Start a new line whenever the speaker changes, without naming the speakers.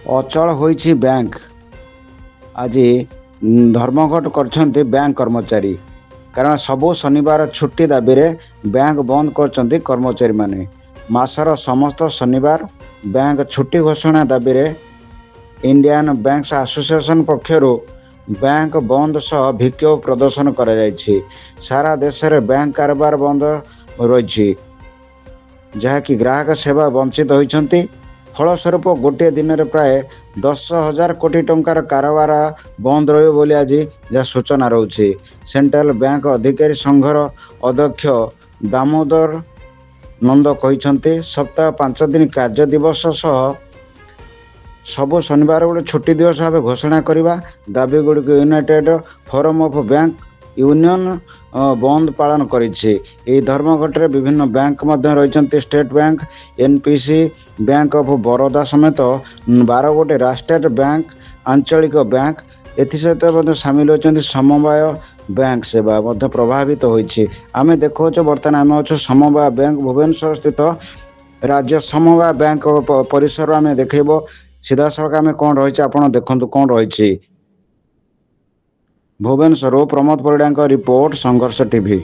ଅଚଳ ହୋଇଛି ବ୍ୟାଙ୍କ। ଆଜି ଧର୍ମଘଟ କରିଛନ୍ତି ବ୍ୟାଙ୍କ କର୍ମଚାରୀ। କାରଣ ସବୁ ଶନିବାର ଛୁଟି ଦାବିରେ ବ୍ୟାଙ୍କ ବନ୍ଦ କରିଛନ୍ତି କର୍ମଚାରୀମାନେ। ମାସର ସମସ୍ତ ଶନିବାର ବ୍ୟାଙ୍କ ଛୁଟି ଘୋଷଣା ଦାବିରେ ଇଣ୍ଡିଆନ୍ ବ୍ୟାଙ୍କସ୍ ଆସୋସିଏସନ ପକ୍ଷରୁ ବ୍ୟାଙ୍କ ବନ୍ଦ ସହ ବିକ୍ଷୋଭ ପ୍ରଦର୍ଶନ କରାଯାଇଛି। ସାରା ଦେଶରେ ବ୍ୟାଙ୍କ କାରବାର ବନ୍ଦ ରହିଛି, ଯାହାକି ଗ୍ରାହକ ସେବା ବଞ୍ଚିତ ହୋଇଛନ୍ତି। ଫଳସ୍ୱରୂପ ଗୋଟିଏ ଦିନରେ ପ୍ରାୟ 10,000 କୋଟି ଟଙ୍କାର କାରବାର ବନ୍ଦ ରହିବ ବୋଲି ଆଜି ଯାହା ସୂଚନା ରହୁଛି। ସେଣ୍ଟ୍ରାଲ ବ୍ୟାଙ୍କ ଅଧିକାରୀ ସଂଘର ଅଧ୍ୟକ୍ଷ ଦାମୋଦର ନନ୍ଦ କହିଛନ୍ତି, ସପ୍ତାହ 5 ଦିନ କାର୍ଯ୍ୟ ଦିବସ ସହ ସବୁ ଶନିବାର ଗୋଟେ ଛୁଟି ଦିବସ ଭାବେ ଘୋଷଣା କରିବା ଦାବିଗୁଡ଼ିକୁ united forum of bank union ବନ୍ଦ ପାଳନ କରିଛି। ଏହି ଧର୍ମଘଟରେ ବିଭିନ୍ନ ବ୍ୟାଙ୍କ ମଧ୍ୟ ରହିଛନ୍ତି। State bank, NPC, bank of Baroda ସମେତ 12 ଗୋଟି ରାଷ୍ଟ୍ରାୟତ୍ତ ବ୍ୟାଙ୍କ, ଆଞ୍ଚଳିକ ବ୍ୟାଙ୍କ, ଏଥିସହିତ ମଧ୍ୟ ସାମିଲ ଅଛନ୍ତି। ସମବାୟ ବ୍ୟାଙ୍କ ସେବା ମଧ୍ୟ ପ୍ରଭାବିତ ହୋଇଛି। ଆମେ ଦେଖାଉଛୁ ବର୍ତ୍ତମାନ ଆମେ ଅଛୁ ସମବାୟ ବ୍ୟାଙ୍କ ଭୁବନେଶ୍ୱର ସ୍ଥିତ ରାଜ୍ୟ ସମବାୟ ବ୍ୟାଙ୍କ ପରିସର ଆମେ ଦେଖେଇବ ସିଧାସଳଖ ଆମେ କଣ ରହିଛି ଆପଣ ଦେଖନ୍ତୁ କଣ ରହିଛି। ଭୁବନେଶ୍ୱରରୁ ପ୍ରମୋଦ ପରିଡ଼ାଙ୍କ ରିପୋର୍ଟ, ସଂଘର୍ଷ ଟିଭି।